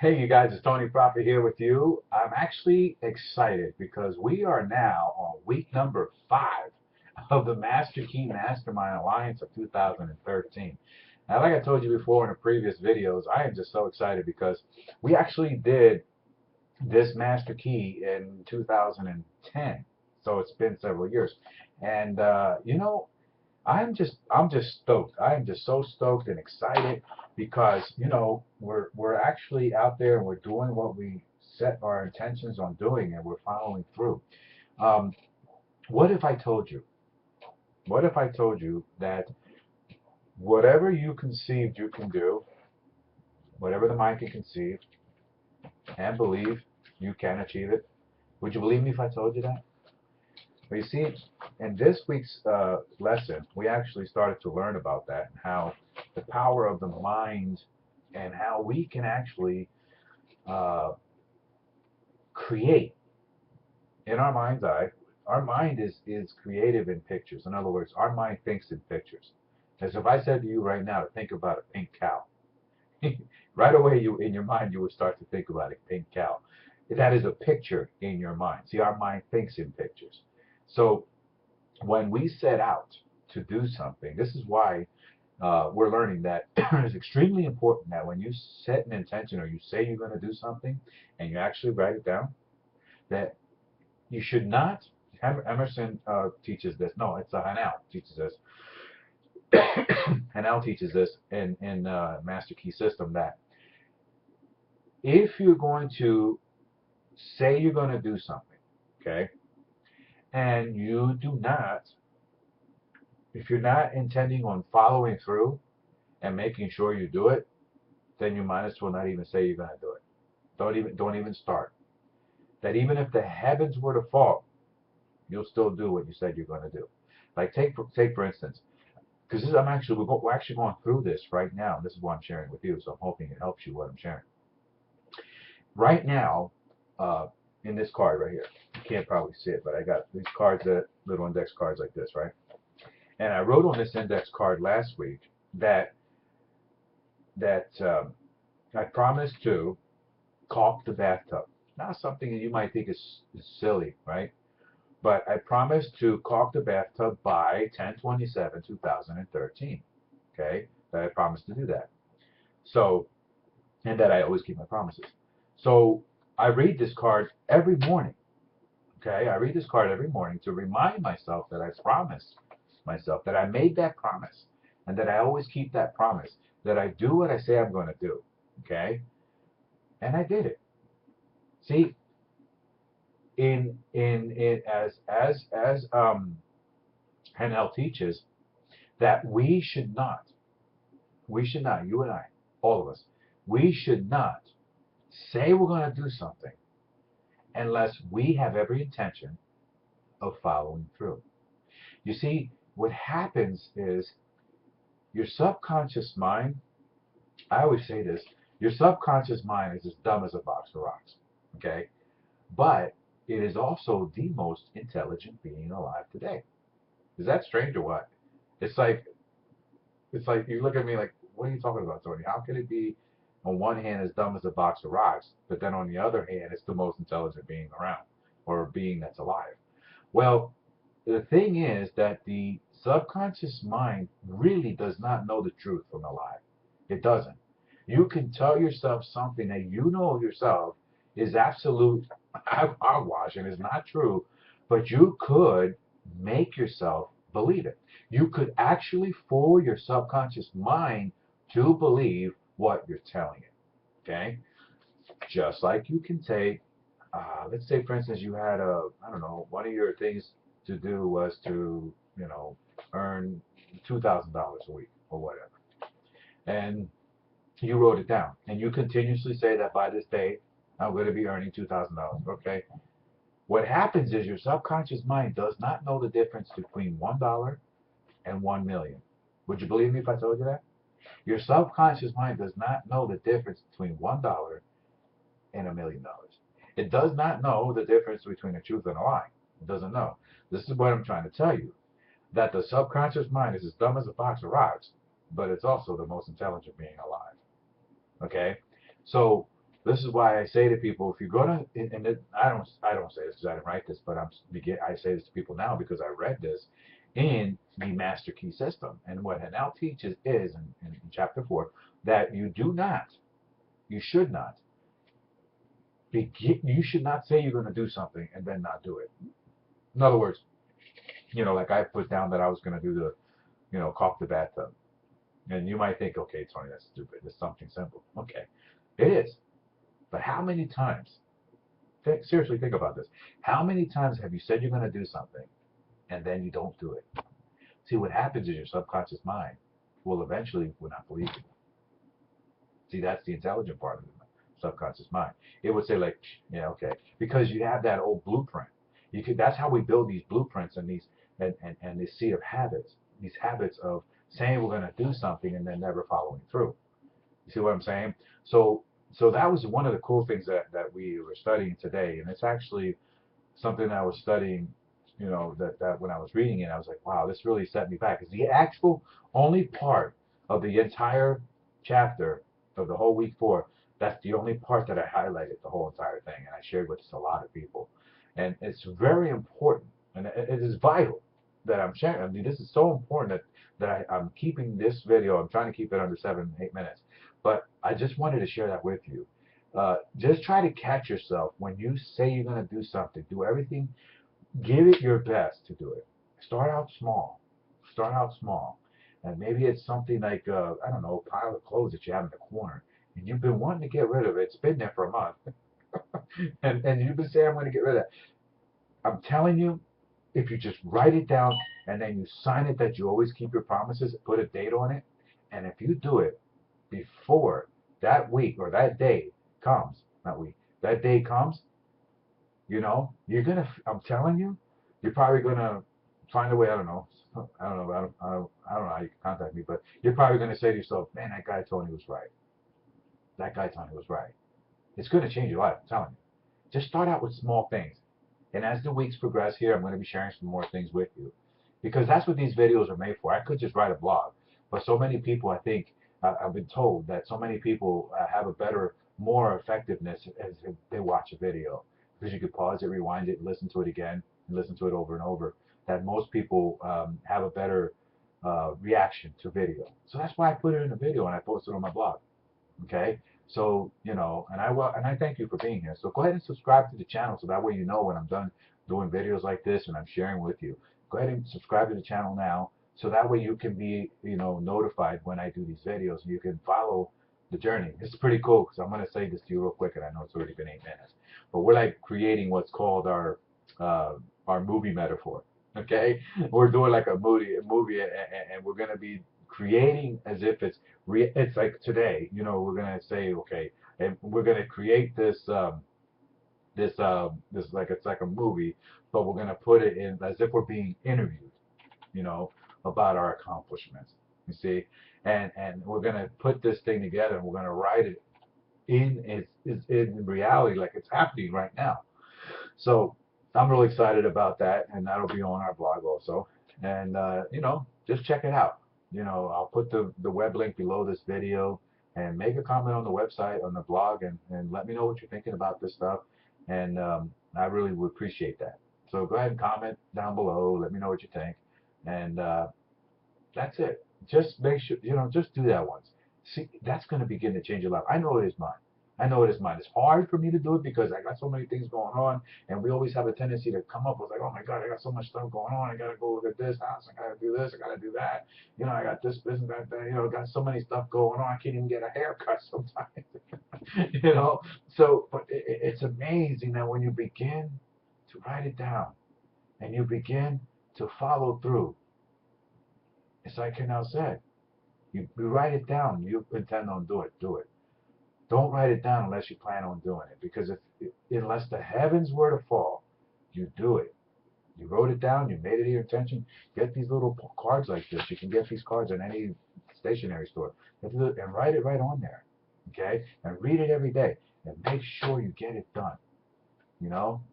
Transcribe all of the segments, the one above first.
Hey, you guys, it's Tony Prophet here with you. I'm actually excited because we are now on week number 5 of the Masterkey Mastermind Alliance of 2013. Now, like I told you before in the previous videos, I am just so excited because we actually did this Masterkey in 2010. So it's been several years. And, I'm just stoked. I am just so stoked and excited because we're actually out there and we're doing what we set our intentions on doing and we're following through. Um, what if I told you? What if I told you that whatever you conceived you can do, whatever the mind can conceive and believe, you can achieve it? Would you believe me if I told you that? Well, you see, in this week's lesson, we actually started to learn about that and how the power of the mind and how we can actually uh, create in our mind's eye. Our mind is creative in pictures. In other words, our mind thinks in pictures. As if I said to you right now to think about a pink cow, right away you in your mind you would start to think about a pink cow. That is a picture in your mind. See, our mind thinks in pictures. So when we set out to do something, this is why we're learning that it's extremely important that when you set an intention or you say you're going to do something and you actually write it down, that you should not. Emerson teaches this. No, it's Hanel teaches this. Hanel teaches this in Master Key System that if you're going to say you're going to do something, okay, and you do not, if you're not intending on following through and making sure you do it, then you might as well not even say you're going to do it. Don't even start. That even if the heavens were to fall, you'll still do what you said you're going to do. Like take for instance, because we're actually going through this right now. This is what I'm sharing with you, so I'm hoping it helps you what I'm sharing. Right now, uh, in this card right here, you can't probably see it, but I got these cards, that little index cards like this, right? And I wrote on this index card last week that I promised to caulk the bathtub. Now, something that you might think is silly, right? But I promised to caulk the bathtub by 10/27/2013. Okay, that I promised to do that. So, and that I always keep my promises. So I read this card every morning. Okay, I read this card every morning to remind myself that I promised myself that I made that promise, and that I always keep that promise. That I do what I say I'm going to do. Okay, and I did it. See, in as Hanel teaches that we should not, you and I, all of us, we should not say we're going to do something unless we have every intention of following through. You see, what happens is your subconscious mind, I always say this, your subconscious mind is as dumb as a box of rocks, okay? But it is also the most intelligent being alive today. Is that strange or what? It's like it's like you look at me like, what are you talking about, Tony? How can it be on one hand as dumb as a box of rocks, but then on the other hand it's the most intelligent being around or a being that's alive? Well, the thing is that the subconscious mind really does not know the truth from a lie. It doesn't. You can tell yourself something that you know yourself is absolute hogwash and is not true, but you could make yourself believe it. You could actually fool your subconscious mind to believe what you're telling it. Okay? Just like you can take, let's say, for instance, you had I don't know, one of your things to do was to, earn $2,000 a week or whatever. And you wrote it down. And you continuously say that by this date, I'm going to be earning $2,000. Okay? What happens is your subconscious mind does not know the difference between $1 and 1 million. Would you believe me if I told you that? Your subconscious mind does not know the difference between $1 and $1 million. It does not know the difference between a truth and a lie. It doesn't know. This is what I'm trying to tell you. That the subconscious mind is as dumb as a box of rocks, but it's also the most intelligent being alive. Okay? So This is why I say to people, if you're gonna, and I don't say this because I didn't write this, but I say this to people now because I read this in the Master Key system, and what it now teaches is in chapter 4 that you should not you should not say you're going to do something and then not do it. In other words, like I put down that I was going to do caulk the bathtub, and you might think, okay, Tony, that's stupid. It's something simple. Okay, it is. But how many times, seriously think about this, how many times have you said you're going to do something and then you don't do it? See, what happens is your subconscious mind will eventually not believe you. See, that's the intelligent part of the subconscious mind. It would say like, yeah, okay, because you have that old blueprint. That's how we build these blueprints and and this seed of habits, these habits of saying we're going to do something and then never following through. You see what I'm saying? So that was one of the cool things that we were studying today, and it's actually something I was studying. That when I was reading it, I was like, wow, this really set me back. It's the actual only part of the entire chapter of the whole week 4. That's the only part that I highlighted the whole entire thing, and I shared with a lot of people. And it's very important, and it is vital that I'm sharing. I mean, this is so important I'm keeping this video. I'm trying to keep it under 7-8 minutes, but I just wanted to share that with you. Just try to catch yourself when you say you're going to do something. Do everything. Give it your best to do it. Start out small. Start out small. And maybe it's something like, I don't know, a pile of clothes that you have in the corner. And you've been wanting to get rid of it. It's been there for a month. and you've been saying, I'm going to get rid of that. I'm telling you, if you just write it down and then you sign it that you always keep your promises, put a date on it. And if you do it before that week or that day comes, not week, that day comes, you're gonna. I'm telling you, you're probably gonna find a way. I don't know. I don't know. I don't know how you can contact me, but you're probably gonna say to yourself, "Man, that guy Tony was right. That guy Tony was right." It's gonna change your life. I'm telling you. Just start out with small things, and as the weeks progress here, I'm gonna be sharing some more things with you, because that's what these videos are made for. I could just write a blog, but so many people, I think, I've been told that so many people have a better, more effectiveness as they watch a video. Because you could pause it, rewind it, listen to it again, and listen to it over and over. That most people have a better reaction to video. So that's why I put it in a video and I post it on my blog. Okay, so and I thank you for being here. So go ahead and subscribe to the channel so that way you know when I'm done doing videos like this and I'm sharing with you. Go ahead and subscribe to the channel now so that way you can be notified when I do these videos and you can follow the journey. It's pretty cool because I'm going to say this to you real quick, and I know it's already been 8 minutes, but we're like creating what's called our movie metaphor. Okay, we're doing like a movie, and we're going to be creating as if it's like today. We're going to say, okay, and we're going to create this like it's like a movie, but we're going to put it in as if we're being interviewed, about our accomplishments. You see, and we're going to put this thing together and we're going to write it in reality like it's happening right now. So I'm really excited about that, and that'll be on our blog also. And just check it out. I'll put the web link below this video, and make a comment on the website, on the blog, and let me know what you're thinking about this stuff. And I really would appreciate that. So go ahead and comment down below. Let me know what you think. And that's it. Just make sure, just do that once. See, that's going to begin to change your life. I know it is mine. I know it is mine. It's hard for me to do it because I got so many things going on, and we always have a tendency to come up with like, oh my God, I got so much stuff going on. I got to go look at this house. I got to do this. I got to do that. I got this business, that. Got so many stuff going on. I can't even get a haircut sometimes. So, but it's amazing that when you begin to write it down and you begin to follow through, it's like Canal said. You write it down. You intend on do it. Don't write it down unless you plan on doing it. Because unless the heavens were to fall, you do it. You wrote it down. You made it your intention. Get these little cards like this. You can get these cards in any stationery store. And write it right on there. Okay? And read it every day. And make sure you get it done.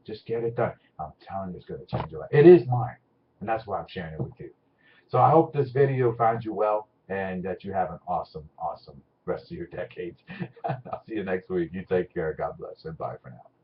Just get it done. I'm telling you, it's going to change your life. It is mine. And that's why I'm sharing it with you. So I hope this video finds you well and that you have an awesome, awesome rest of your decades. I'll see you next week. You take care. God bless, and bye for now.